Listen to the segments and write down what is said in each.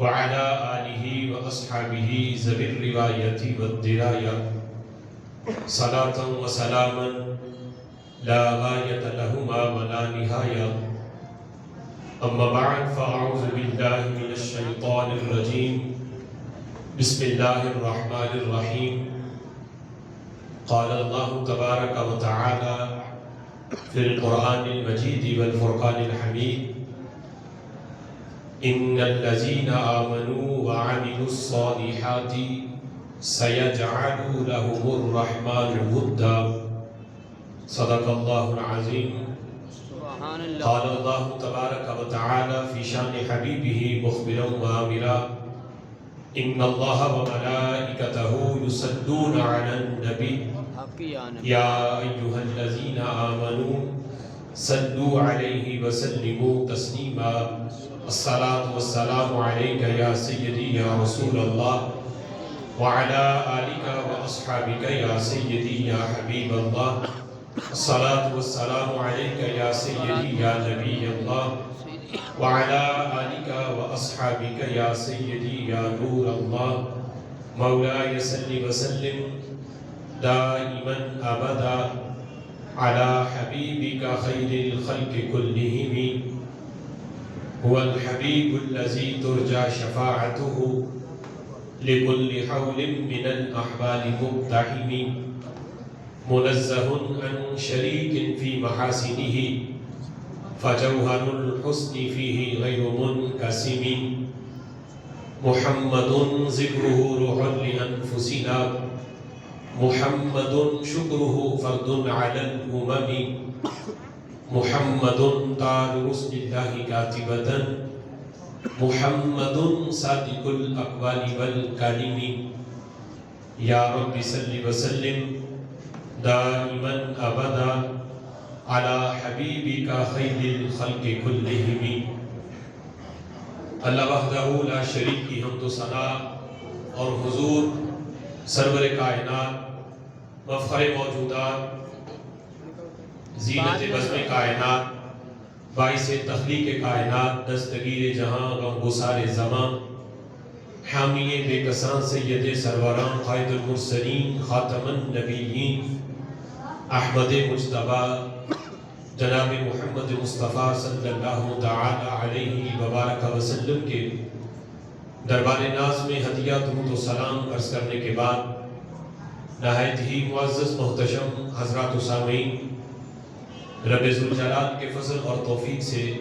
وعلى آله وأصحابه ذوي الرواية والدراية صلاة وسلاما لا غاية لهما ولا نهاية. أما بعد فأعوذ بالله من الشيطان الرجيم. بسم الله الرحمن الرحيم. قال الله تبارك وتعالى في القرآن المجيد والفرقان الحميد: إن الذين آمنوا وعملوا الصالحات سيجعل لهم الرحمن ودا. صدق الله العظيم. قال الله تبارك وتعالى في شان حبيبه مخبرا وآمرا: إن الله وملائكته يصلون على النبي يا أيها الذين آمنوا صلوا عليه وسلموا تسليما. الصلاة والسلام عليك يا سيدي يا رسول الله وعلى آلك وأصحابك يا سيدي يا حبيب الله. الصلاة والسلام عليك يا سيدي يا نبي الله وعلى آلك وأصحابك يا سيدي يا نور الله. مولاي صل وسلم دائما أبدا على حبيبك خير الخلق كلهم. هو الحبيب الذي ترجى شفاعته لكل حول من الأحوال مقتحم. منزه عن شريك في محاسنه فجوهر الحسن فيه غير منقسم. محمد ذكره روح لأنفسنا محمد شكره فرد على الأمم. محمد تاج رسل الله كاتبة محمد صادق الأقوال والكلم. يا رب صل وسلم دائما أبدا على حبيبك خير الخلق كلهم. اللہ وحدہ لا شریک کی حمد و ثنا اور حضور سرور کائنات مفخر موجودات زینت بزم کائنات باعث تخلیق کائنات دستگیر جہاں غم گسار زمان حامی بے کساں سید سروران قائد المرسلین خاتم النبیین احمد مجتبی جناب محمد مصطفیٰ صلی اللہ تعالی علیہ وبارک وسلم کے دربار ناز میں ہدیہ درود و سلام عرض کرنے کے بعد نہایت ہی معزز محتشم حضرات و سامعین، رب ذوالجلال کے فضل اور توفیق سے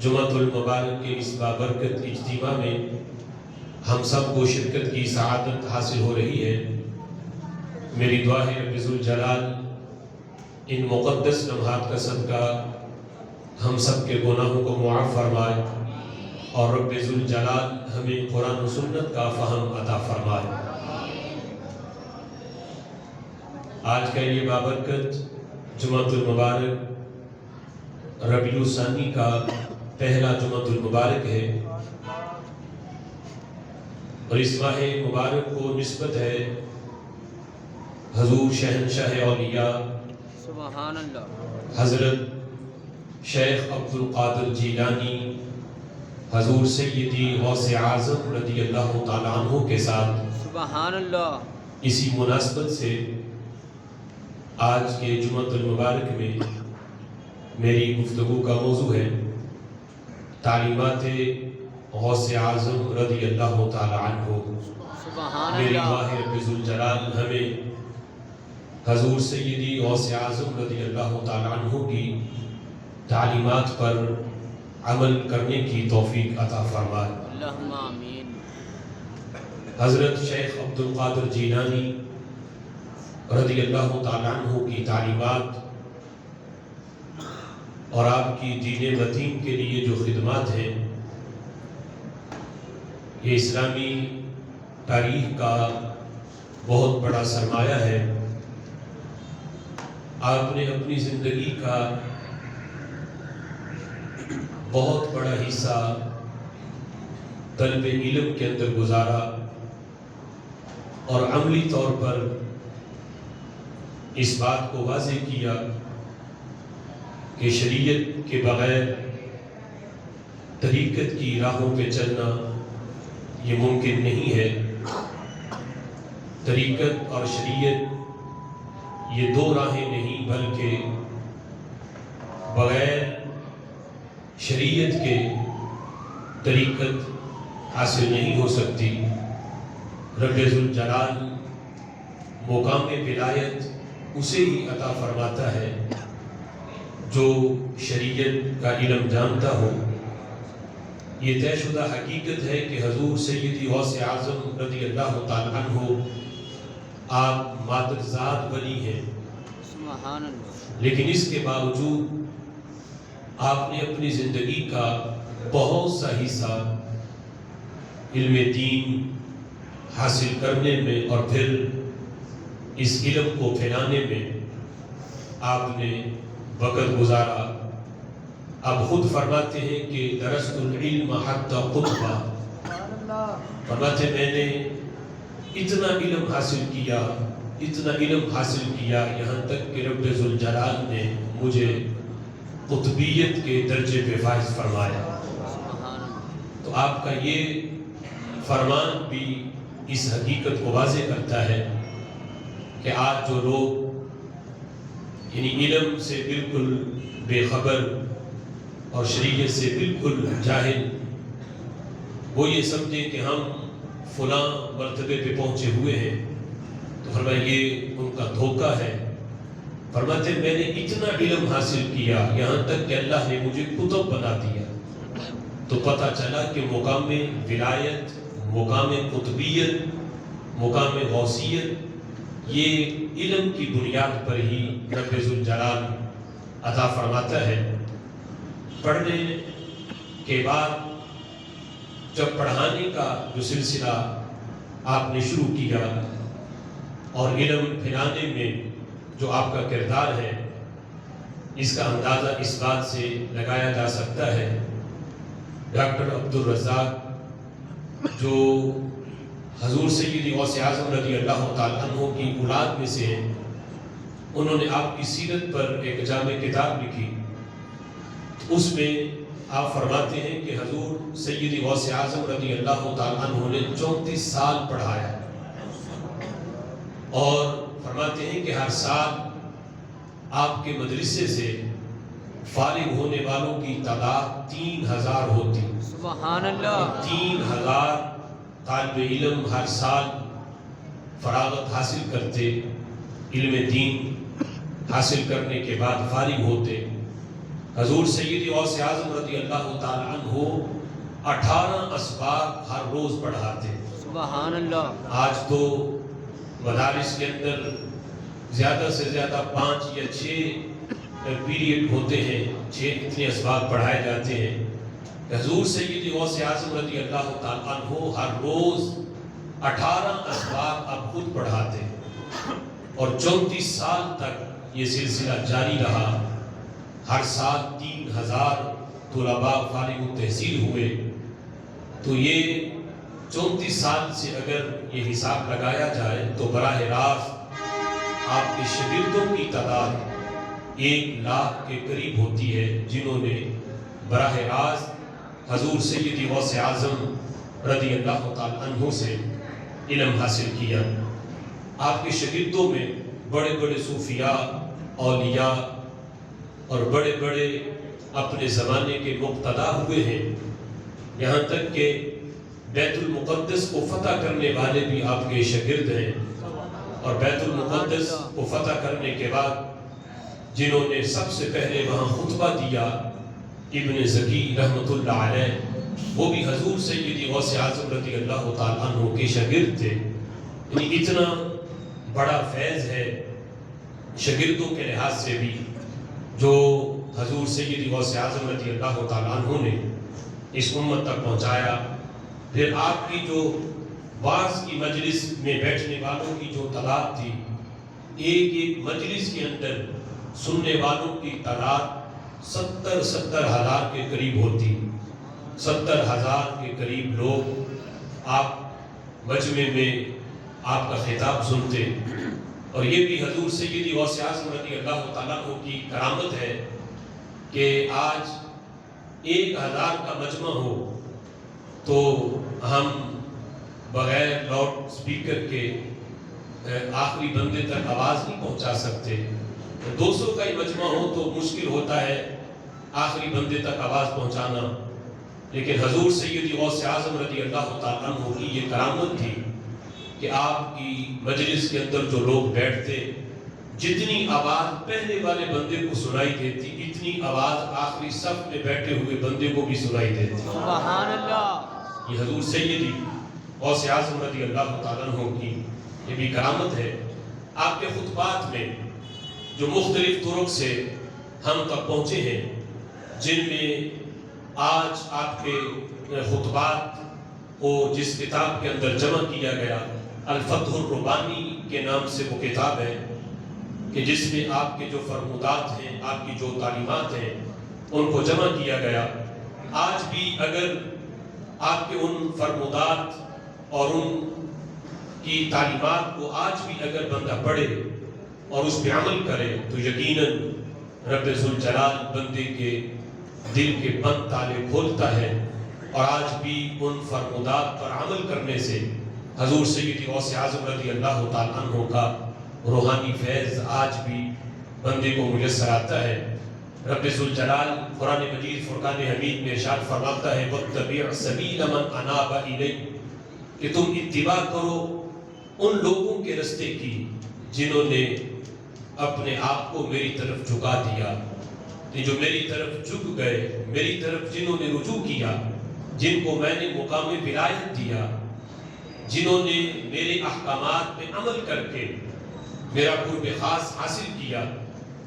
جمعۃ المبارک کے اس بابرکت اجتماع میں ہم سب کو شرکت کی سعادت حاصل ہو رہی ہے۔ میری دعا ہے رب ذوالجلال ان مقدس لمحات کا صدقہ ہم سب کے گناہوں کو معاف فرمائے اور رب ذوالجلال ہمیں قرآن و سنت کا فہم عطا فرمائے۔ آج کا یہ بابرکت جمعۃ المبارک ربیع الثانی کا پہلا جمعۃ المبارک ہے اور اس ماہ مبارک کو نسبت ہے حضور شہنشاہ اولیاء سبحان اللہ حضرت شیخ عبد القادر جیلانی حضور سیدی غوث اعظم رضی اللہ تعالیٰ عنہ کے ساتھ سبحان اللہ۔ اسی مناسبت سے آج کے جمعۃ المبارک میں میری گفتگو کا موضوع ہے تعلیمات غوث اعظم رضی اللہ تعالیٰ عنہ۔ سبحان میری اللہ۔ دعا ہے رب ذوالجلال ہمیں حضور سیدی غوث اعظم رضی اللہ تعالیٰ عنہ کی تعلیمات پر عمل کرنے کی توفیق عطا فرمائے۔ اللہم آمین۔ حضرت شیخ عبد القادر جیلانی رضی اللہ تعالیٰ عنہ کی تعلیمات اور آپ کی دین متین کے لیے جو خدمات ہیں یہ اسلامی تاریخ کا بہت بڑا سرمایہ ہے۔ آپ نے اپنی زندگی کا بہت بڑا حصہ طلب علم کے اندر گزارا اور عملی طور پر اس بات کو واضح کیا کہ شریعت کے بغیر طریقت کی راہوں پہ چلنا یہ ممکن نہیں ہے۔ طریقت اور شریعت یہ دو راہیں نہیں، بلکہ بغیر شریعت کے طریقت حاصل نہیں ہو سکتی۔ رب ذوالجلال مقام ولایت اسے ہی عطا فرماتا ہے جو شریعت کا علم جانتا ہو۔ یہ طے شدہ حقیقت ہے کہ حضور سیدی غوث اعظم رضی اللہ تعالیٰ عنہ آپ مادر ذات ولی ہیں، سبحان اللہ، لیکن اس کے باوجود آپ نے اپنی زندگی کا بہت سا حصہ علم دین حاصل کرنے میں اور پھر اس علم کو پھیلانے میں آپ نے وقت گزارا۔ اب خود فرماتے ہیں کہ درست العلم حتی قطبہ، فرماتے میں نے اتنا علم حاصل کیا، اتنا علم حاصل کیا، یہاں تک کہ رب ذوالجلال نے مجھے قطبیت کے درجے پہ فائز فرمایا۔ تو آپ کا یہ فرمان بھی اس حقیقت کو واضح کرتا ہے کہ آج جو لوگ یعنی علم سے بالکل بے خبر اور شریعت سے بالکل جاہل، وہ یہ سمجھیں کہ ہم فلاں مرتبے پہ پہنچے ہوئے ہیں، تو فرمایا یہ ان کا دھوکہ ہے۔ فرماتے میں نے اتنا علم حاصل کیا یہاں تک کہ اللہ نے مجھے کتب بنا دیا، تو پتہ چلا کہ مقام ولایت، مقام قطبیت، مقام غوثیت یہ علم کی بنیاد پر ہی رب ذوالجلال عطا فرماتا ہے۔ پڑھنے کے بعد جب پڑھانے کا جو سلسلہ آپ نے شروع کیا اور علم پھیلانے میں جو آپ کا کردار ہے، اس کا اندازہ اس بات سے لگایا جا سکتا ہے ڈاکٹر عبدالرزاق جو حضور سیدی غوث اعظم رضی اللہ تعالیٰ عنہ کی اولاد میں سے ہیں، انہوں نے آپ کی سیرت پر ایک جامع کتاب لکھی۔ اس میں آپ فرماتے ہیں کہ حضور سیدی غوث اعظم رضی اللہ تعالیٰ عنہ نے 34 سال پڑھایا، اور فرماتے ہیں کہ ہر سال آپ کے مدرسے سے فارغ ہونے والوں کی تعداد 3000 ہوتی۔ سبحان اللہ، 3000 طالب علم ہر سال فراغت حاصل کرتے، علم دین حاصل کرنے کے بعد فارغ ہوتے۔ حضور سیدی غوث اعظم رضی اللہ تعالیٰ عنہ 18 اسباق ہر روز پڑھاتے۔ سبحان اللہ، آج تو مدارس کے اندر زیادہ سے زیادہ 5 یا 6 پیریڈ ہوتے ہیں، 6 اتنے اسباق پڑھائے جاتے ہیں۔ حضور سیدی غوث اعظم رضی اللہ تعالیٰ عنہ ہر روز 18 اسباق آپ خود پڑھاتے، اور 34 سال تک یہ سلسلہ جاری رہا۔ ہر سال 3000 طلباء فارغ التحصیل ہوئے، تو یہ 34 سال سے اگر یہ حساب لگایا جائے تو براہ راست آپ کے شاگردوں کی تعداد 1,00,000 کے قریب ہوتی ہے، جنہوں نے براہ راست حضور سیدی غوث اعظم رضی اللہ تعالیٰ عنہ سے علم حاصل کیا۔ آپ کے شاگردوں میں بڑے بڑے صوفیاء، اولیاء اور بڑے بڑے اپنے زمانے کے مقتدا ہوئے ہیں، یہاں تک کہ بیت المقدس کو فتح کرنے والے بھی آپ کے شاگرد ہیں، اور بیت المقدس کو فتح کرنے کے بعد جنہوں نے سب سے پہلے وہاں خطبہ دیا، ابن زکی رحمۃ اللہ علیہ، وہ بھی حضور سیدی غوث اعظم رضی اللہ تعالیٰ عنہ کے شاگرد تھے۔ یعنی اتنا بڑا فیض ہے شاگردوں کے لحاظ سے بھی جو حضور سیدی غوث اعظم رضی اللہ تعالیٰ عنہ نے اس امت تک پہنچایا۔ پھر آپ کی جو بعض کی مجلس میں بیٹھنے والوں کی جو تعداد تھی، ایک ایک مجلس کے اندر سننے والوں کی تعداد 70 ہزار کے قریب ہوتی۔ 70 ہزار کے قریب لوگ آپ مجمع میں آپ کا خطاب سنتے، اور یہ بھی حضور سیدی غوث اعظم رضی اللہ تعالیٰ عنہ کی کرامت ہے کہ آج 1000 کا مجمع ہو تو ہم بغیر لاؤڈ سپیکر کے آخری بندے تک آواز نہیں پہنچا سکتے. 200 کا ہی مجمع ہو تو مشکل ہوتا ہے آخری بندے تک آواز پہنچانا، لیکن حضور سیدی غوث اعظم رضی اللہ تعالیٰ عنہ کی یہ کرامت تھی کہ آپ کی مجلس کے اندر جو لوگ بیٹھتے، جتنی آواز پہلے والے بندے کو سنائی دیتی اتنی آواز آخری صف میں بیٹھے ہوئے بندے کو بھی سنائی دیتی. سبحان اللہ. یہ حضور سیدی غوث اعظم رضی اللہ تعالیٰ عنہ کی یہ بھی کرامت ہے. آپ کے خطبات میں جو مختلف طرق سے ہم تک پہنچے ہیں، جن میں آج آپ کے خطبات کو جس کتاب کے اندر جمع کیا گیا، الفتح الربانی کے نام سے وہ کتاب ہے کہ جس میں آپ کے جو فرمودات ہیں، آپ کی جو تعلیمات ہیں، ان کو جمع کیا گیا. آج بھی اگر آپ کے ان فرمودات اور ان کی تعلیمات کو آج بھی اگر بندہ پڑھے اور اس پہ عمل کرے تو یقیناً رب ذوالجلال بندے کے دل کے بند تالے کھولتا ہے. اور آج بھی ان فرمودات پر عمل کرنے سے حضور سیدی غوث اعظم رضی اللہ تعالیٰ عنہ کا روحانی فیض آج بھی بندے کو میسر آتا ہے. رب ذوالجلال قرآن مجید فرقان حمید میں ارشاد فرماتا ہے وَاتَّبِعْ سَبِيلَ مَنْ أَنَابَ إِلَيْهِ، کہ تم اتباع کرو ان لوگوں کے رستے کی جنہوں نے اپنے آپ کو میری طرف جھکا دیا، جو میری طرف جھک گئے، میری طرف جنہوں نے رجوع کیا، جن کو میں نے مقام ولایت دیا، جنہوں نے میرے احکامات پہ عمل کر کے میرا قرب خاص حاصل کیا.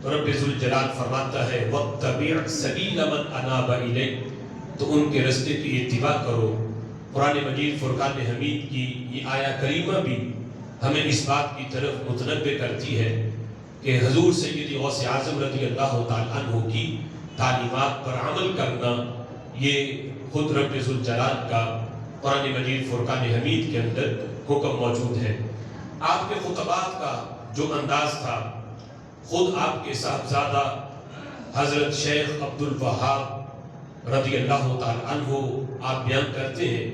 تو رب ذوالجلال فرماتا ہے وَاتَّبِعْ سَبِيلَ مَنْ أَنَابَ إِلَيْهِ، تو ان کے رستے کی اتباع کرو. قرآن مجید فرقان حمید کی یہ آیہ کریمہ بھی ہمیں اس بات کی طرف متنبہ کرتی ہے کہ حضور سیدی غوث اعظم رضی اللہ تعالیٰ عنہ کی تعلیمات پر عمل کرنا یہ خود رب ذوالجلال کا قرآن مجید فرقان حمید کے اندر حکم موجود ہے. آپ کے خطبات کا جو انداز تھا، خود آپ کے صاحبزادہ حضرت شیخ عبدالوہاب رضی اللہ تعالیٰ عنہ آپ بیان کرتے ہیں،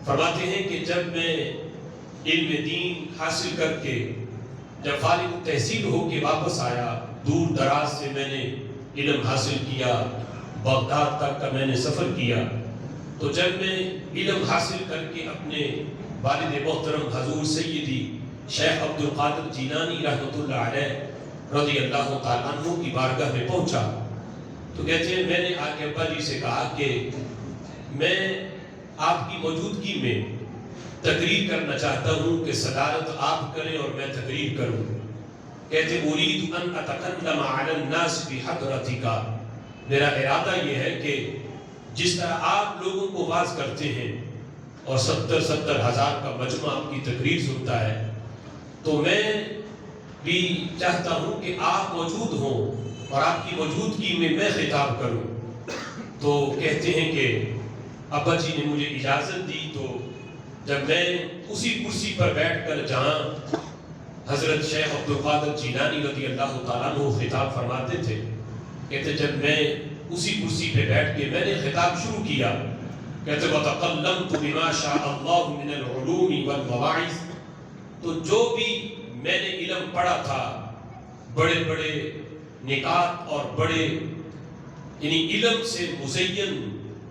فرماتے ہیں کہ جب میں علم دین حاصل کر کے جب فارغ التحصیل ہو کے واپس آیا، دور دراز سے میں نے علم حاصل کیا، بغداد تک کا میں نے سفر کیا، تو جب میں علم حاصل کر کے اپنے والد محترم حضور سیدی شیخ عبدالقادر جیلانی رحمۃ اللہ علیہ رضی اللہ تعالیٰ عنہ کی بارگاہ میں پہنچا تو کہتے ہیں میں نے آ کے ابا جی سے کہا کہ میں آپ کی موجودگی میں تقریر کرنا چاہتا ہوں کہ صدارت آپ کریں اور میں تقریر کروں. کہتے اريد ان اتکلم علی الناس بحضرتک، میرا ارادہ یہ ہے کہ جس طرح آپ لوگوں کو واعظ کرتے ہیں اور 70 ہزار کا مجمع آپ کی تقریر سنتا ہے، تو میں بھی چاہتا ہوں کہ آپ موجود ہوں اور آپ کی موجودگی میں میں خطاب کروں. تو کہتے ہیں کہ ابا جی نے مجھے اجازت دی، تو جب میں اسی کرسی پر بیٹھ کر جہاں حضرت شیخ عبدالقادر جیلانی رضی اللہ تعالیٰ عنہ خطاب فرماتے تھے، کہتے جب میں اسی کرسی پہ بیٹھ کے میں نے خطاب شروع کیا، کہتے وَتَقَلَّمْتُ بِمَا شَاءَ اللَّهُ مِنَ الْعُلُومِ وَالْمَوَاعِظِ، تو جو بھی میں نے علم پڑھا تھا، بڑے بڑے نکات اور بڑے یعنی علم سے مزین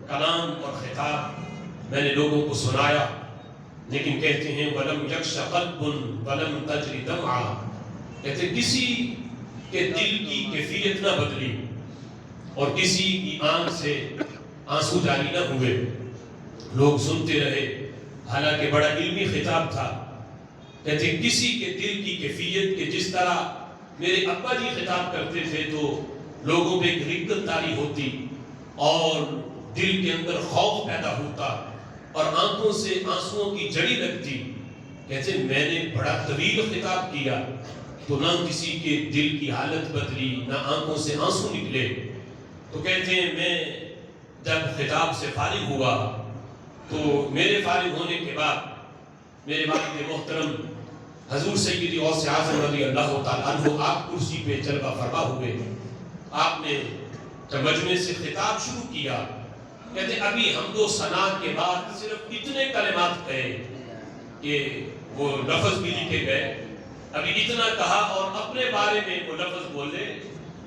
کلام اور خطاب میں نے لوگوں کو سنایا. لیکن کہتے ہیں وَلَمْ يَخْشَ قَلْبٌ وَلَمْ تَجْرِ دَمْعًا، کہتے کسی کے دل کی کیفیت نہ بدلی اور کسی کی آنکھ سے آنسو جاری نہ ہوئے، لوگ سنتے رہے حالانکہ بڑا علمی خطاب تھا. کہتے کسی کے دل کی کیفیت کہ جس طرح میرے ابا جی خطاب کرتے تھے تو لوگوں پہ ایک رقت طاری ہوتی اور دل کے اندر خوف پیدا ہوتا اور آنکھوں سے آنسوؤں کی جڑی لگتی. کہتے میں نے بڑا طویل خطاب کیا تو نہ کسی کے دل کی حالت بدلی، نہ آنکھوں سے آنسو نکلے. تو کہتے ہیں میں جب خطاب سے فارغ ہوا تو میرے فارغ ہونے کے بعد میرے والد محترم حضور سیدی غوث اعظم رضی اللہ تعالیٰ عنہ آپ کرسی پہ جلوہ فرما ہوئے. آپ نے جب مجمع سے خطاب شروع کیا، کہتے ابھی حمد و ثنا کے بعد صرف اتنے کلمات کہے کہ وہ لفظ بھی لکھے گئے. ابھی اتنا کہا اور اپنے بارے میں وہ لفظ بولے،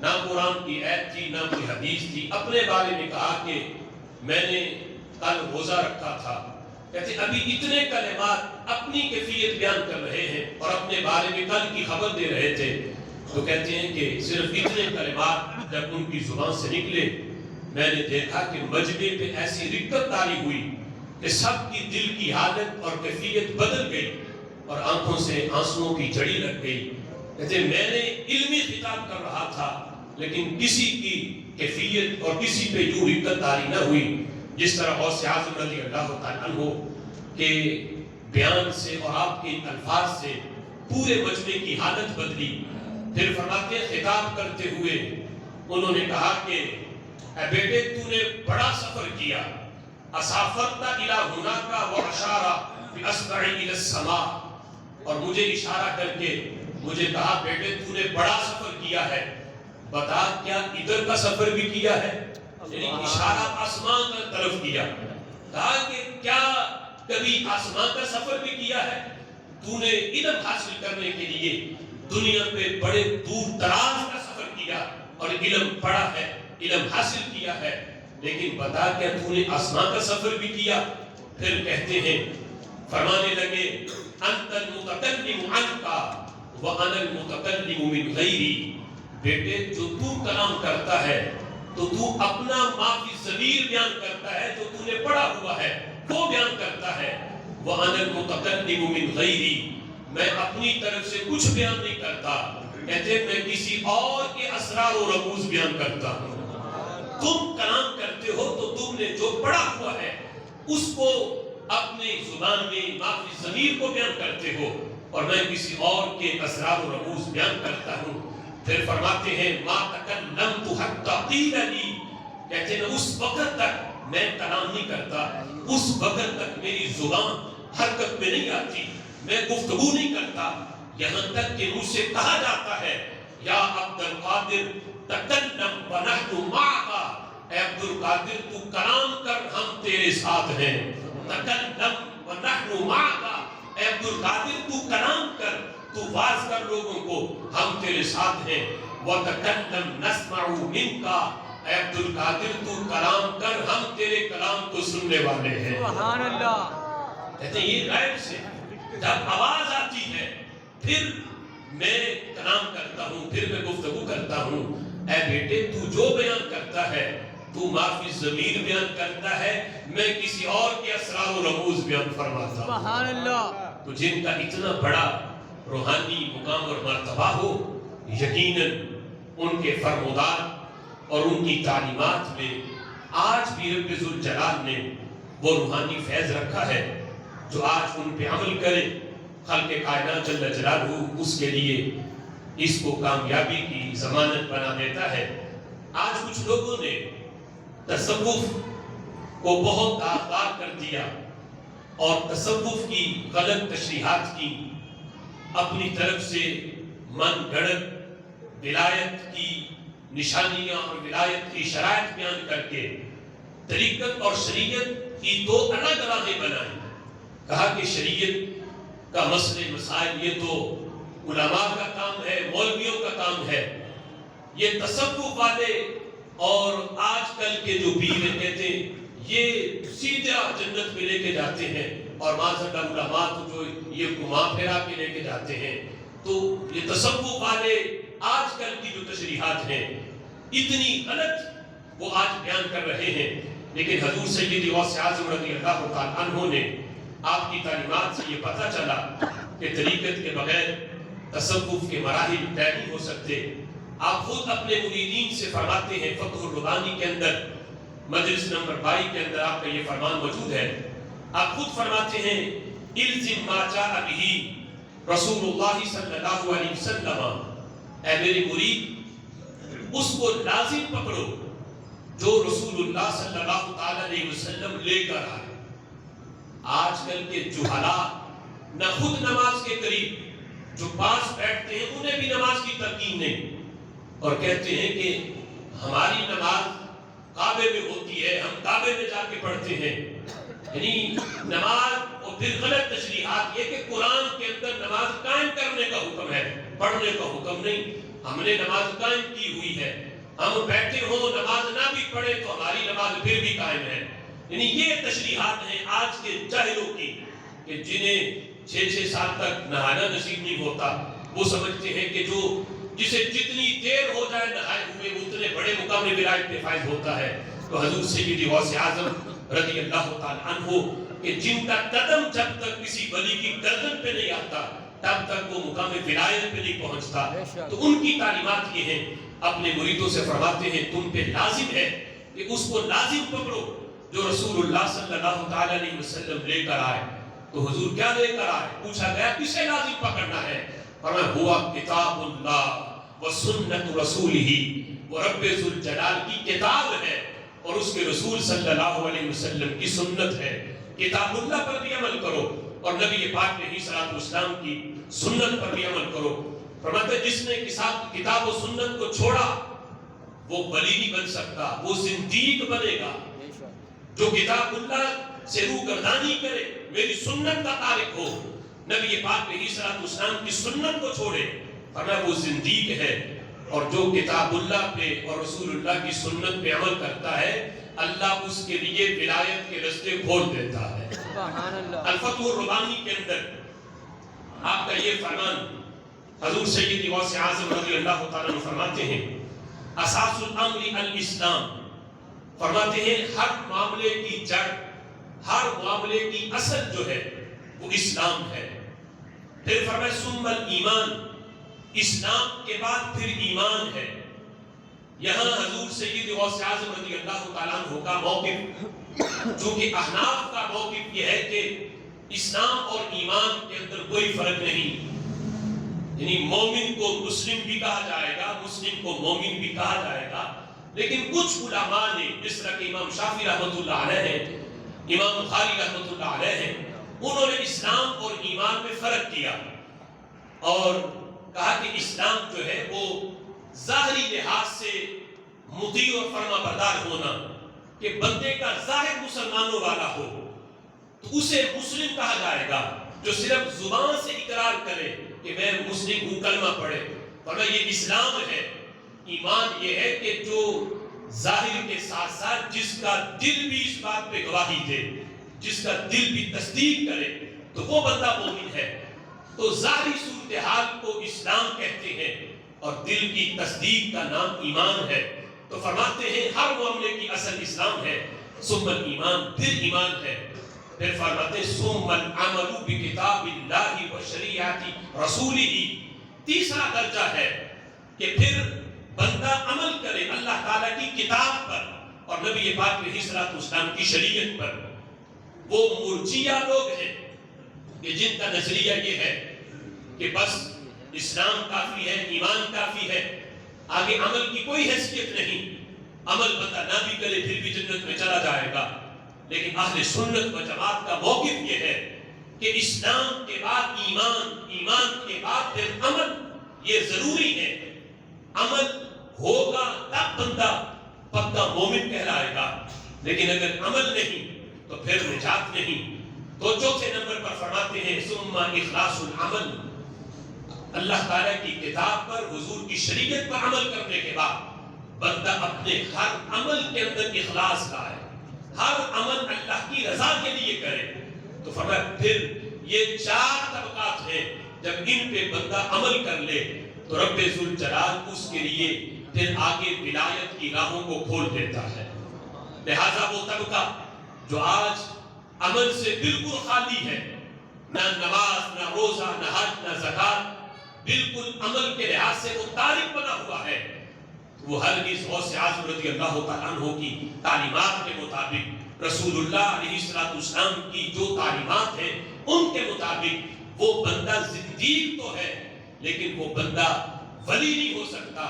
نہ قرآن کی آیت تھی نہ کوئی حدیث تھی، اپنے بارے میں کہا کہ میں نے کل روزہ رکھا تھا. کہتے ابھی اتنے کلمات اپنی کیفیت بیان کر رہے ہیں اور اپنے بارے میں کل کی خبر دے رہے تھے. تو کہتے ہیں کہ صرف اتنے کلمات جب ان کی زبان سے نکلے، میں نے دیکھا کہ مجمع پہ ایسی رقت طاری ہوئی کہ سب کی دل کی حالت اور کیفیت بدل گئی اور آنکھوں سے آنسوؤں کی جھڑی لگ گئی. کہتے میں نے علمی خطاب کر رہا تھا لیکن کسی کی کیفیت اور کسی پہ یوں رقت طاری نہ ہوئی جس طرح غوث اعظم رضی اللہ تعالیٰ عنہ کے بیان سے اور آپ کے الفاظ سے پورے مجمع کی حالت بدلی. پھر فرماتے ہیں خطاب کرتے ہوئے انہوں نے کہا کہ اے بیٹے تو نے بڑا سفر کیا، اسافرت الی ہناک واشارہ باصبع الی السماء، اور مجھے اشارہ کر کے مجھے کہا بیٹے تو نے بڑا سفر کیا ہے، بتا کیا ادھر کا سفر بھی کیا ہے؟ یعنی اشارہ آسمان کی طرف کیا. کہا کہ کیا کبھی آسمان کا سفر بھی کیا ہے؟ تو نے علم حاصل کرنے کے لیے دنیا پہ بڑے دور دراز کا سفر کیا اور علم پڑھا ہے، علم حاصل کیا ہے، لیکن بتا کیا تو نے آسمان کا سفر بھی کیا؟ پھر کہتے ہیں فرمانے لگے انت المتکلم عنک وانا المتکلم من غیری. بیٹے جو تو کلام کرتا ہے تو تو اپنا معافی ضمیر بیان کرتا ہے، جو تو نے پڑھا ہوا ہے وہ بیان کرتا ہے. وَأَنَا الْمُتَكَلِّمُ مِنْ غَيْرِي، میں اپنی طرف سے کچھ بیان نہیں کرتا. کہتے میں کسی اور کے اسرار و رموز بیان کرتا ہوں. تم کلام کرتے ہو تو تم نے جو پڑھا ہوا ہے اس کو اپنے زبان میں معافی ضمیر کو بیان کرتے ہو اور میں کسی اور کے اسرار و رموز بیان کرتا ہوں. پھر فرماتے ہیں ما تکلمت حتی قیل لی، کہتے ہیں اس وقت تک میں کلام نہیں کرتا، اس وقت تک میری زبان حرکت میں نہیں آتی، میں گفتگو نہیں کرتا، یہاں تک کہ مجھ سے کہا جاتا ہے یا عبد القادر تکلم ونحن معک، اے عبد القادر تو کلام کر ہم تیرے ساتھ ہیں. تکلم ونحن معک، اے عبد القادر تو کلام کر، تو واز کر لوگوں کو، ہم تیرے ساتھ ہیں. وَتَكَلَّمْ نَسْمَعُ مِنْكَ، اے عبد القادر تو کلام کر ہم تیرے کلام کو سننے والے ہیں. سبحان اللہ. کہتے ہیں یہ غیب سے جب آواز آتی ہے پھر میں کلام کرتا ہوں، پھر میں گفتگو کرتا ہوں. اے بیٹے تو جو بیان کرتا ہے تو معافی ضمیر بیان کرتا ہے، میں کسی اور کے اسرار و رموز بیان فرماتا ہوں. سبحان اللہ. تو جن کا اتنا بڑا روحانی مقام اور مرتبہ ہو، یقیناً ان کے فرمودات اور ان کی تعلیمات میں آج بھی رب ذوالجلال نے وہ روحانی فیض رکھا ہے جو آج ان پہ عمل کرے خلق کائنات جل جلالہ اس کے لیے اس کو کامیابی کی ضمانت بنا دیتا ہے. آج کچھ لوگوں نے تصوف کو بہت داغدار کر دیا اور تصوف کی غلط تشریحات کی، اپنی طرف سے من گھڑت ولایت کی نشانیاں اور ولایت کی شرائط بیان کر کے طریقت اور شریعت کی دو الگ راہیں بنائیں. کہا کہ شریعت کا مسئلے مسائل یہ تو علماء کا کام ہے، مولویوں کا کام ہے. یہ تصوف والے اور آج کل کے جو پیر کہتے ہیں یہ سیدھا جنت میں لے کے جاتے ہیں اور معذرت علماء جو یہ گھما پھرا کے لے کے جاتے ہیں. تو یہ تصوف والے آج کل کی جو تشریحات ہیں اتنی غلط وہ آج بیان کر رہے ہیں، لیکن حضور سیدی غوث اعظم رضی اللہ تعالیٰ عنہ نے آپ کی تعلیمات سے یہ پتہ چلا کہ طریقت کے بغیر تصوف کے مراحل طے نہیں ہو سکتے. آپ خود اپنے مریدین سے فرماتے ہیں، فتح الربانی کے اندر مجلس نمبر 22 کے اندر آپ کا یہ فرمان موجود ہے. آپ خود فرماتے ہیں الزم ما جاء به رسول اللہ صلی اللہ علیہ وسلم، اے میرے مرید اس کو لازم پکڑو جو رسول اللہ صلی اللہ تعالی علیہ وسلم لے کر آئے. آج کل کے جہلا نہ خود نماز کے قریب جو پاس بیٹھتے ہیں انہیں بھی نماز کی تلقین نہیں اور کہتے ہیں کہ ہماری نماز کعبے میں ہوتی ہے، ہم کعبے میں جا کے پڑھتے ہیں. یعنی نماز اور پھر غلط تشریحات یہ کہ قرآن کے اندر نماز قائم کرنے کا حکم ہے، پڑھنے کا حکم نہیں۔ ہم نے نماز قائم کی ہوئی ہے، ہم بیٹھے ہوں نماز نہ بھی پڑھے تو ہماری نماز پھر بھی قائم ہے۔ یعنی یہ تشریحات ہیں آج کے جاہلوں کی کہ جنہیں 6 سال تک نہانا نصیب نہیں ہوتا، وہ سمجھتے ہیں کہ جسے جتنی دیر ہو جائے نہائے ہوئے اتنے بڑے مقام ولایت پہ فائز ہوتا ہے۔ تو حضور سیدی غوث اعظم رضی اللہ تعالی عنہ کہ جن کا قدم جب تک کسی ولی کی گردن پہ نہیں آتا تب تک وہ مقام ولایت پہ نہیں پہنچتا، تو ان کی تعلیمات یہ ہیں، اپنے مریدوں سے فرماتے ہیں تم پہ لازم ہے کہ اس کو لازم پکڑو جو رسول اللہ صلی اللہ تعالی علیہ وسلم لے کر آئے۔ تو حضور کیا لے کر آئے؟ پوچھا گیا کسے لازم پکڑنا ہے؟ فرمایا ہوا کتاب اللہ و سنت رسولہ، وہ رب ذوالجلال کی کتاب ہے اور اس کے رسول صلی اللہ علیہ وسلم کی سنت ہے۔ کتاب اللہ پر بھی عمل کرو اور نبی پاک علیہ الصلوۃ والسلام کی سنت پر بھی عمل کرو۔ فرماتے جس نے کتاب و سنت کو چھوڑا وہ ولی نہیں بن سکتا، وہ زندیق بنے گا۔ جو کتاب اللہ سے روگردانی کرے، میری سنت کا تارک ہو، نبی پاک علیہ الصلوۃ والسلام کی سنت کو چھوڑے، فرمایا وہ زندیق ہے۔ اور جو کتاب اللہ پہ اور رسول اللہ کی سنت پہ عمل کرتا ہے اللہ اس کے لیے ولایت کے رستے کھول دیتا ہے۔ سبحان اللہ۔ الفتح الربانی کے اندر آپ کا یہ فرمان حضور سیدی غوث اعظم رضی اللہ تعالیٰ عنہ فرماتے ہیں اساس الامر الاسلام، فرماتے ہیں ہر معاملے کی جڑ، ہر معاملے کی اصل جو ہے وہ اسلام ہے۔ پھر فرمایا ثم الایمان، اسلام کے بعد پھر ایمان ہے۔ یہاں حضور سید غوث اعظم رضی اللہ تعالیٰ عنہ کا موقف، چونکہ احناف کا موقف یہ ہے کہ اسلام اور ایمان کے اندر کوئی فرق نہیں، یعنی مومن کو مسلم بھی کہا جائے گا، مسلم کو مومن بھی کہا جائے گا، لیکن کچھ علماء نے جس طرح کہ امام شافعی رحمۃ اللہ علیہ ہیں، امام بخاری رحمۃ اللہ علیہ ہیں، انہوں نے اسلام اور ایمان میں فرق کیا اور کہا کہ اسلام جو ہے وہ ظاہری لحاظ سے مطیع اور فرما بردار ہونا، کہ بندے کا ظاہر مسلمانوں والا ہو تو اسے مسلم کہا جائے گا۔ جو صرف زبان سے اقرار کرے کہ میں مسلم ہوں، کلمہ پڑھے، فرمایا یہ اسلام ہے۔ ایمان یہ ہے کہ جو ظاہر کے ساتھ ساتھ جس کا دل بھی اس بات پہ گواہی دے، جس کا دل بھی تصدیق کرے، تو وہ بندہ مومن ہے۔ تو ظاہری صورتحال کو اسلام کہتے ہیں اور دل کی تصدیق کا نام ایمان ہے۔ تو فرماتے ہیں ہر معاملے کی اصل اسلام ہے، ثم الایمان، پھر ایمان ہے۔ پھر فرماتے ہیں ثم العمل بکتاب اللہ و شریعت رسولہ، تیسرا درجہ ہے کہ پھر بندہ عمل کرے اللہ تعالیٰ کی کتاب پر اور نبی پاک علیہ الصلوۃ والسلام کی شریعت پر۔ وہ مرجیہ لوگ ہیں کہ جن کا نظریہ یہ ہے کہ بس اسلام کافی ہے، ایمان کافی ہے، آگے عمل کی کوئی حیثیت نہیں، عمل بندہ نہ بھی کرے پھر بھی جنت میں چلا جائے گا۔ لیکن اہل سنت و جماعت کا موقف یہ ہے کہ اسلام کے بعد ایمان، ایمان کے بعد پھر عمل، یہ ضروری ہے۔ عمل ہوگا تب بندہ پکا مومن کہلائے گا، لیکن اگر عمل نہیں تو پھر نجات نہیں۔ تو چوتھے نمبر پر فرماتے ہیں ثم اخلاص العمل، اللہ تعالیٰ کی کتاب پر، حضور کی شریعت پر عمل کرنے کے بعد بندہ اپنے ہر عمل کے اندر اخلاص لائے، ہر عمل اللہ کی رضا کے لیے کرے۔ تو فرمایا پھر یہ 4 طبقات ہیں، جب ان پہ بندہ عمل کر لے تو رب ذوالجلال اس کے لیے پھر آگے ولایت کی راہوں کو کھول دیتا ہے۔ لہذا وہ طبقہ جو آج عمل سے بالکل خالی ہے، نہ نماز، نہ روزہ، نہ حج، نہ زکات، بالکل عمل کے لحاظ سے وہ تارک بنا ہوا ہے، وہ ہرگز غوث اعظم رضی اللہ تعالیٰ عنہ کی تعلیمات کے مطابق، رسول اللہ علیہ الصلوۃ والسلام کی جو تعلیمات ہیں ان کے مطابق وہ بندہ زندیق تو ہے لیکن وہ بندہ ولی نہیں ہو سکتا۔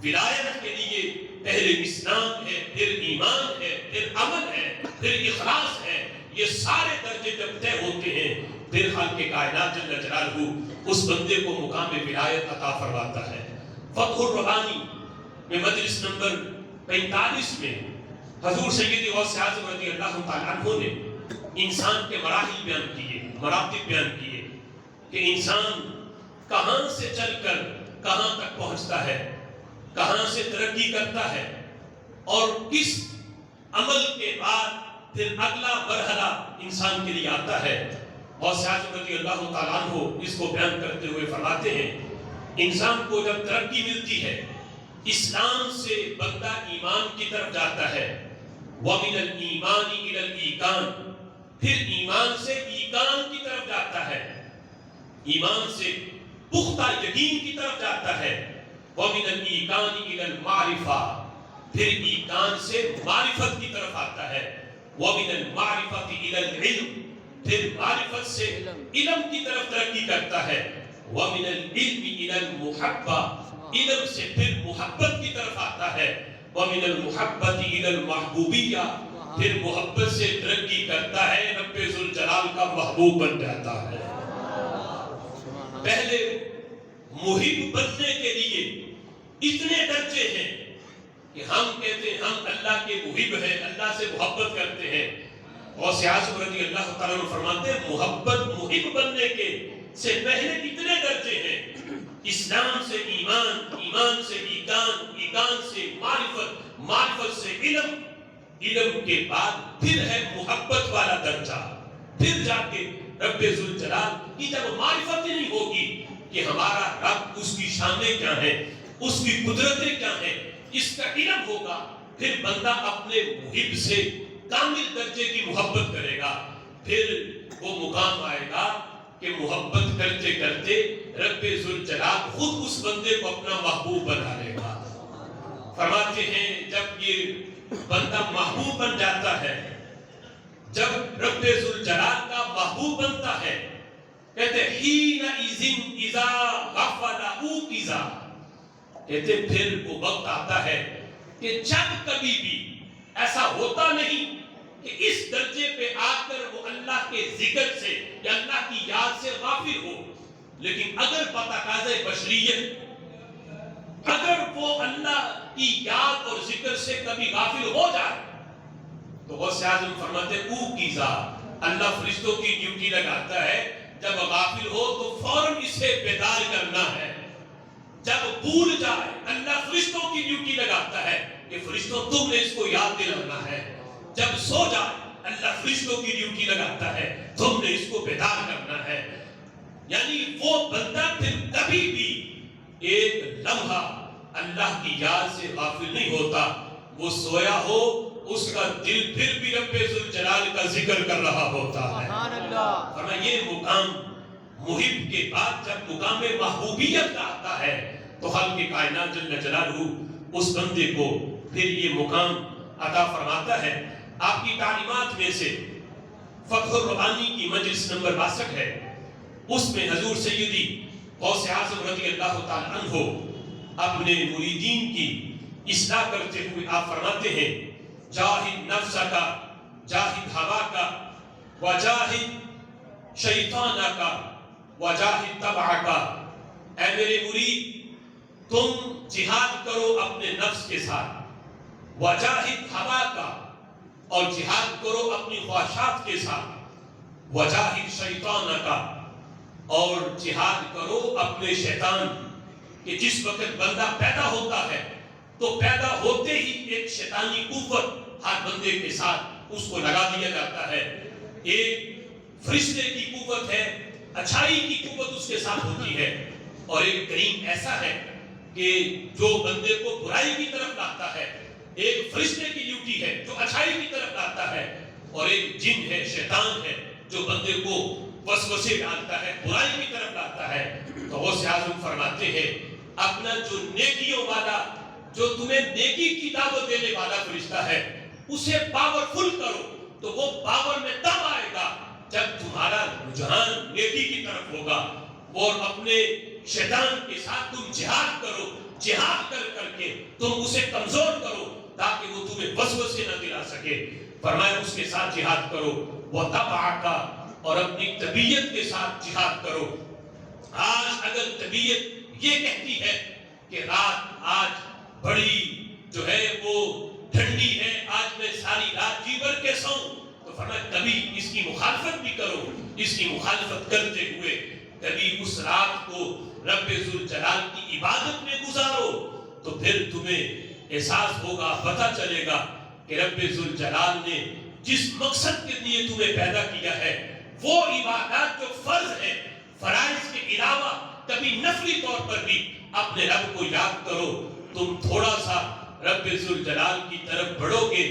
ولایت کے لیے پہلے اسلام ہے، پھر ایمان ہے، پھر عمل ہے، پھر اخلاص ہے۔ یہ سارے درجے جب طے ہوتے ہیں پھر خالق کائنات جل جلالہ اس بندے کو مقام ولایت عطا فرماتا ہے۔ فتح الربانی میں مجلس نمبر 45 میں حضور سیدی غوث اعظم رضی اللہ تعالیٰ عنہ نے انسان کے مراحل بیان کیے، مراتب بیان کیے کہ انسان کہاں سے چل کر کہاں تک پہنچتا ہے، کہاں سے ترقی کرتا ہے، اور کس عمل کے بعد پھر اگلا مرحلہ انسان کے لیے آتا ہے۔ اور سیاست رضی اللہ تعالیٰ عنہ اس کو بیان کرتے ہوئے فرماتے ہیں انسان کو جب ترقی ملتی ہے، اسلام سے بندہ ایمان کی طرف جاتا ہے، وَمِنَ الْإِيمَانِ إِلَى الْإِيقَانِ، پھر ایمان سے ایقان کی طرف جاتا ہے، ایمان سے پختہ یقین کی طرف جاتا ہے، وَمِنَ الْإِيقَانِ إِلَى الْمَعْرِفَةِ، پھر ایقان سے معرفت کی طرف آتا ہے، وَمِنَ الْمَعْرِفَةِ إِلَى الْعِلْمِ، پھر معرفت سے علم کی طرف ترقی کرتا ہے، وَمِنَ الْعِلْمِ إِلَى الْمُحَبَّةِ، علم سے پھر محبت کی طرف آتا ہے، وَمِنَ الْمُحَبَّةِ إِلَى الْمَحْبُوبِيَّةِ، پھر محبت سے ترقی کرتا ہے، رب ذوالجلال کا محبوب بن جاتا ہے۔ پہلے محب بننے کے لیے اتنے درجے ہیں کہ ہم کہتے ہیں ہم اللہ کے محب ہیں، اللہ سے محبت کرتے ہیں، اور سیاست رضی اللہ تعالیٰ عنہ فرماتے ہیں محب بننے کے سے پہلے اتنے درجے ہیں، اسلام سے ایمان، ایمان سے ایقان، ایقان سے معرفت، معرفت سے علم، علم کے بعد پھر ہے محبت والا درجہ، پھر جا کے رب ذوالجلال کی جب معرفت ہی نہیں ہوگی کہ ہمارا رب، اس کی شانیں کیا ہیں، اس کی قدرتیں کیا ہیں، اس کا علم ہوگا، پھر بندہ اپنے محب سے کامل درجے کی محبت کرے گا، پھر وہ مقام آئے گا کہ محبت کرتے کرتے رب ذوالجلال خود اس بندے کو اپنا محبوب بنا لے گا۔ فرماتے ہیں جب یہ بندہ محبوب بن جاتا ہے، جب رب ذوالجلال کا محبوب بنتا ہے، کہتے حِينَئِذٍ إِذَا غَفَلَ أُوقِظَ، کہتے پھر وہ وقت آتا ہے کہ جب کبھی بھی ایسا ہوتا نہیں کہ اس درجے پہ آ کر وہ اللہ کے ذکر سے یا اللہ کی یاد سے غافل ہو، لیکن اگر بتقاضۂ بشریت اگر وہ اللہ کی یاد اور ذکر سے کبھی غافل ہو جائے تو وہ سیاضم فرماتے اوقیزا، اللہ فرشتوں کی ڈیوٹی لگاتا ہے، جب غافل ہو تو فوراً اسے بیدار کرنا ہے، جب بھول جائے اللہ فرشتوں کی ڈیوٹی لگاتا ہے کہ فرشتوں تم نے اس کو یاد دلانا ہے، جب سو جائے اللہ فرشتوں کی ڈیوٹی لگاتا ہے تم نے اس کو بیدار کرنا ہے۔ یعنی وہ بندہ پھر کبھی بھی ایک لمحہ اللہ کی یاد سے غافل نہیں ہوتا، وہ سویا ہو اس کا دل پھر بھی رب ذوالجلال کا ذکر کر رہا ہوتا ہے۔ سبحان اللہ۔ فرمایا یہ مقام محب کے بعد جب مقام محبوبیت کا آتا ہے تو خالق کائنات جل جلالہ اس بندے کو پھر یہ مقام عطا فرماتا ہے۔ آپ کی تعلیمات میں سے فتح الربانی کی مجلس نمبر 62 ہے، اس میں حضور سیدی غوث اعظم رضی اللہ تعالی عنہ اپنے مریدین کی اصلاح کرتے ہوئے آپ فرماتے ہیں جاہد نفس کا، جاہد ہوا کا، وجاہد شیطان کا، وجاہد طبع کا، اے میرے مرید تم جہاد کرو اپنے نفس کے ساتھ، وجاہد ہوا کا، اور جہاد کرو اپنی خواہشات کے ساتھ، وجاہد شیطان کا، اور جہاد کرو اپنے شیطان کہ جس وقت بندہ پیدا ہوتا ہے تو پیدا ہوتے ہی ایک شیطانی قوت ہر بندے کے ساتھ اس کو لگا دیا جاتا ہے، ایک فرشتے کی قوت ہے، اچھائی کی قوت اس کے ساتھ ہوتی ہے، اور ایک کریم ایسا ہے کہ جو بندے کو برائی کی طرف لاتا ہے، ایک فرشتے کی ڈیوٹی ہے جو اچھائی کی طرف لاتا ہے، اور ایک جن ہے، شیطان ہے جو بندے کو وسوسے ڈالتا ہے، برائی کی طرف لاتا ہے۔ تو غوث اعظم فرماتے ہیں اپنا جو نیکیوں والا، جو تمہیں نیکی کی دعوت دینے والا فرشتہ ہے اسے پاورفل کرو، تو وہ پاور میں تب آئے گا جب تمہارا رجحان نیکی کی طرف ہوگا، اور اپنے شیطان کے ساتھ تم جہاد کرو، جہاد کر کر کے تم اسے کمزور کرو تاکہ وہ تمہیں وسوسے نہ دلا سکے۔ فرمایا اس کے ساتھ جہاد کرو، وہ طبع کا، اور اپنی طبیعت کے ساتھ جہاد کرو۔ آج اگر طبیعت یہ کہتی ہے کہ رات آج بڑی جو ہے وہ ٹھنڈی ہے، آج میں ساری رات جی بھر کے سوؤں، تو تو فرمایا کبھی اس کی مخالفت بھی کرو، اس کی مخالفت کرتے ہوئے کبھی اس رات کو رب ذوالجلال کی عبادت میں گزارو، تو پھر تمہیں احساس ہوگا، پتہ چلے گا کہ رب ذوالجلال نے جس مقصد کے لیے تمہیں پیدا کیا ہے وہ عبادات جو فرض ہیں، فرائض کے علاوہ کبھی نفلی طور پر بھی اپنے رب کو یاد کرو، تم تھوڑا سا رب ذوالجلال کی طرف بڑھو گے،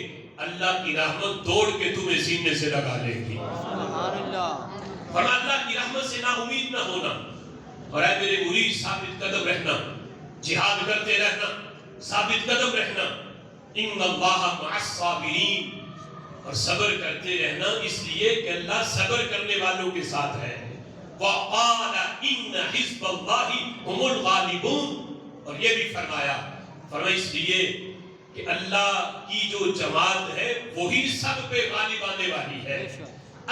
اللہ کی رحمت دوڑ کے تمہیں سینے سے لگا لے گی۔ سبحان اللہ۔ فرمایا اللہ کی رحمت سے نا امید نہ ہونا، اور اے میرے مرید ثابت قدم رہنا، جہاد کرتے رہنا، ثابت قدم رہنا، ان اللہ مع الصابرین، اور صبر کرتے رہنا اس لیے کہ اللہ صبر کرنے والوں کے ساتھ ہے۔ وَقَالَ إِنَّ حِزْبَ اللَّهِ هُمُ الْغَالِبُونَ، اور یہ بھی فرمایا اس لیے کہ اللہ کی جو جماعت ہے وہی سب پہ غالب آنے والی ہے،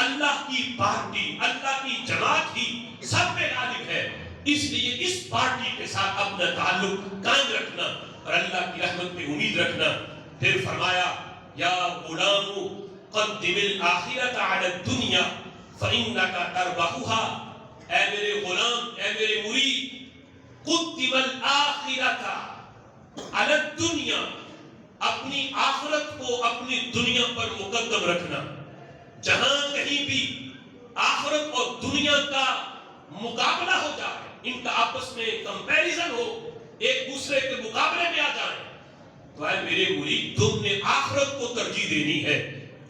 اللہ کی پارٹی، اللہ کی جماعت ہی سب پہ غالب ہے، اس لیے اس پارٹی کے ساتھ اپنا تعلق قائم رکھنا اور اللہ کی رحمت پہ امید رکھنا۔ پھر فرمایا یا غلام قدم الآخرۃ علی الدنیا فإنک تربحها، اے میرے غلام، اے میرے مرید، قدم الآخرۃ علی الدنیا، اپنی آخرت کو اپنی دنیا پر مقدم رکھنا۔ جہاں کہیں بھی آخرت اور دنیا کا مقابلہ ہو جائے، ان کا آپس میں کمپیریزن ہو، ایک دوسرے کے مقابلے میں آ جائیں، تو اے میرے مرید تم نے آخرت کو ترجیح دینی ہے،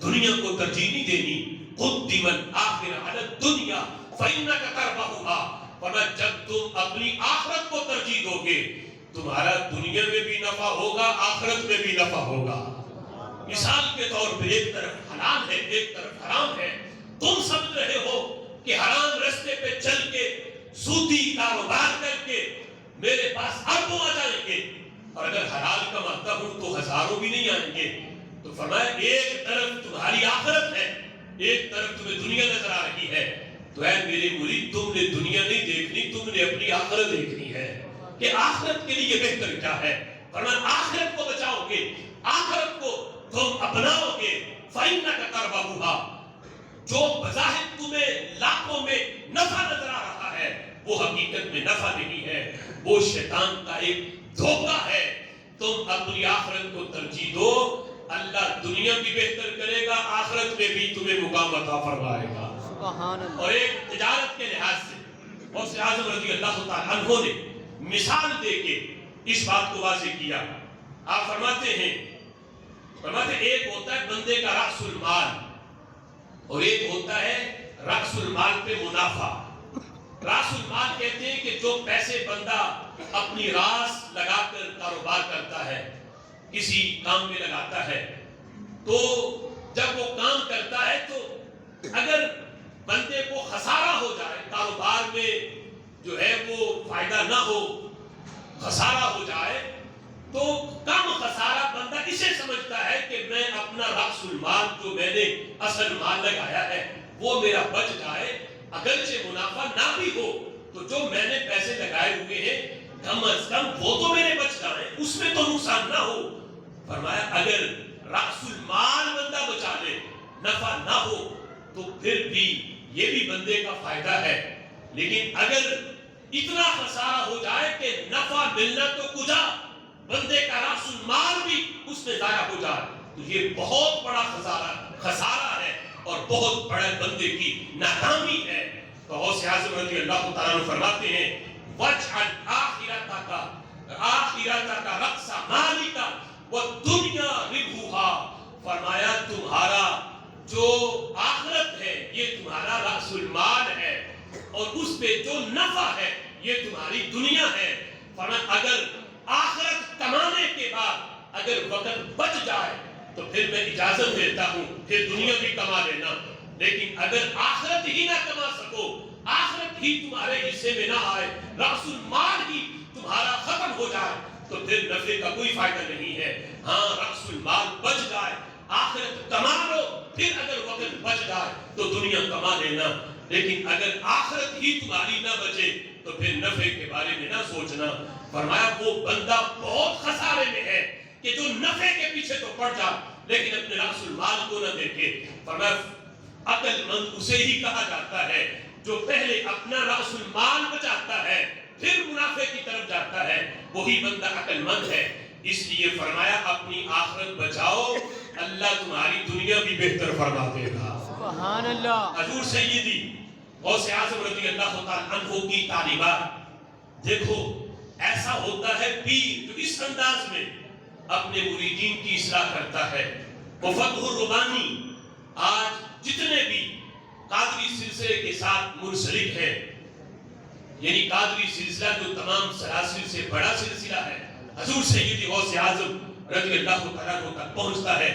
دنیا کو ترجیح نہیں دینی۔ قدم الآخرۃ علی الدنیا فإنک تربحها، فرمایا جب تم اپنی آخرت کو ترجیح دو گے تمہارا دنیا میں بھی نفع ہوگا، آخرت میں بھی نفع ہوگا۔ مثال کے طور پہ ایک طرف حلال ہے، ایک طرف حرام ہے، تم سمجھ رہے ہو کہ حرام رستے پہ چل کے سودی کاروبار کر کے میرے پاس اربوں آ جائیں گے، اور اگر حلال کماتا ہوں تو ہزاروں بھی نہیں آئیں گے۔ تو فرمایا ایک طرف تمہاری آخرت ہے، ایک طرف تمہیں دنیا نظر آ رہی ہے، تو اے میرے مرید تم نے دنیا نہیں دیکھنی، تم نے اپنی آخرت دیکھنی ہے کہ آخرت کے لیے بہتر کیا ہے۔ فرمایا آخرت کو بچاؤ گے، آخرت کو تم اپناؤ گے، فإنک تربحها، جو بظاہر تمہیں لاکھوں میں نفع نظر آ رہا ہے وہ حقیقت میں نفع نہیں ہے، وہ شیطان کا ایک دھوکہ ہے۔ تم اپنی آخرت کو ترجیح دو، اللہ دنیا بھی بہتر کرے گا، آخرت میں بھی تمہیں مقام عطا فرمائے گا۔ سبحان اللہ۔ اور ایک تجارت کے لحاظ سے غوث اعظم رضی اللہ تعالیٰ عنہ نے مثال دے کے اس بات کو واضح کیا۔ آپ فرماتے ہیں ایک ہوتا ہے بندے کا رأس المال، اور ایک ہوتا ہے رأس المال پہ منافع۔ رأس المال کہتے ہیں کہ جو پیسے بندہ اپنی راس لگا کر کاروبار کرتا ہے، کسی کام میں لگاتا ہے، تو جب وہ کام کرتا ہے تو اگر بندے کو خسارہ ہو جائے، کاروبار میں جو ہے وہ فائدہ نہ ہو، خسارہ ہو جائے، تو کم خسارہ بندہ اسے سمجھتا ہے کہ میں اپنا رأس المال جو میں نے اصل مال لگایا ہے وہ میرا بچ جائے، اگرچہ منافع نہ بھی ہو تو جو میں نے پیسے لگائے ہوئے ہیں کم از کم وہ تو میرے بچ جائیں، اس میں تو نقصان نہ ہو۔ فرمایا اگر رأس المال بندہ بچا لے، نفع نہ ہو، تو پھر بھی یہ بھی بندے کا فائدہ ہے، لیکن اگر اتنا خسارہ ہو جائے کہ نفع ملنا تو کجا، بندے کا رأس المال بھی اس میں ضائع ہو جائے، تو یہ بہت بڑا خسارہ ہے اور بہت بڑے بندے کی ناکامی ہے۔ تو غوث اعظم رضی اللہ تعالیٰ عنہ فرماتے ہیں وَاجْعَلْ آخِرَتَكَ رَأْسَ مَالِكَ وَالدُّنْيَا رِبْحُهَا، فرمایا تمہارا جو آخرت ہے یہ تمہارا رأس المال ہے، اور اس پہ جو نفع ہے یہ تمہاری دنیا ہے۔ فرمایا اگر آخرت کمانے کے بعد اگر وقت بچ جائے تو پھر میں اجازت دیتا ہوں پھر دنیا بھی کما لینا، لیکن اگر آخرت ہی نہ کما سکو، آخرت ہی تمہارے حصے میں نہ آئے، رأس المال ہی تمہارا ختم ہو جائے تو پھر نفع کا کوئی فائدہ نہیں ہے۔ ہاں رأس المال بچ جائے، آخرت کما لو، پھر اگر وقت بچ جائے تو دنیا کما لینا، لیکن اگر آخرت ہی تمہاری نہ بچے تو پھر نفع کے بارے میں نہ سوچنا۔ فرمایا وہ بندہ بہت خسارے میں ہے کہ جو نفع کے پیچھے تو پڑ جائے لیکن اپنے رأس المال کو نہ دیکھے۔ فرمایا عقل مند اسے ہی کہا جاتا ہے جو پہلے اپنا رأس المال بچاتا ہے پھر منافع کی طرف جاتا ہے، وہی بندہ عقل مند ہے۔ اس لیے فرمایا اپنی آخرت بچاؤ، اللہ تمہاری دنیا بھی بہتر فرما دے گا۔ سبحان اللہ۔ حضور سیدی غوث اعظم رضی اللہ تعالیٰ عنہ کی تعلیمات دیکھو، ایسا ہوتا ہے پیر جو اس انداز میں اپنے مریدین کی اصلاح کرتا ہے۔ فتح الربانی آج جتنے بھی قادری سلسلے کے ساتھ منسلک ہیں، یعنی قادری سلسلہ جو تمام سلاسل سے بڑا سلسلہ ہے، حضور سیدی غوث اعظم رضی اللہ تعالیٰ عنہ تک پہنچتا ہے،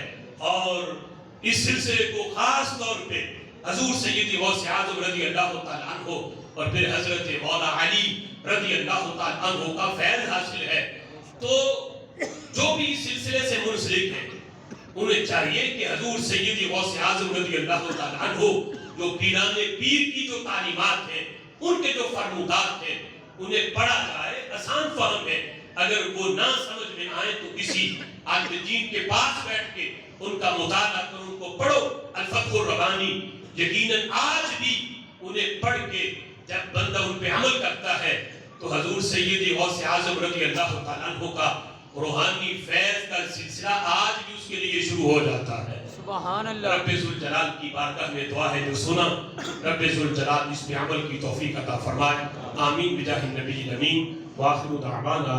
اور اس سلسلے کو خاص طور پہ حضور سیدی غوث اعظم رضی اللہ تعالیٰ عنہ اور پھر حضرت مولا علی رضی اللہ تعالیٰ عنہ کا فیض حاصل ہے۔ تو جو بھی اس سلسلے سے منسلک ہیں انہیں چاہیے کہ حضور سیدی غوث اعظم رضی اللہ تعالیٰ عنہ جو پیران پیر کی جو تعلیمات ہیں، ان کے جو فرمودات ہیں، انہیں پڑھا جائے، آسان فہم ہے۔ اگر وہ نہ سمجھ میں آئے تو کسی عالم دین کے پاس بیٹھ کے ان کا مطالعہ کرو، ان کو پڑھو۔ الفتح الربانی یقیناً آج بھی انہیں پڑھ کے جب بندہ ان پہ عمل کرتا ہے تو حضور سیدی غوث اعظم رضی اللہ تعالیٰ عنہ کا روحانی فیض کا سلسلہ آج بھی اس کے لیے شروع ہو جاتا ہے۔ سبحان اللہ۔ رب ذوالجلال کی بارگاہ میں دعا ہے جو سنا، رب ذوالجلال اس پہ عمل کی توفیق عطا فرمائے۔ آمین بجاہ النبی الامین، وآخر دعوانا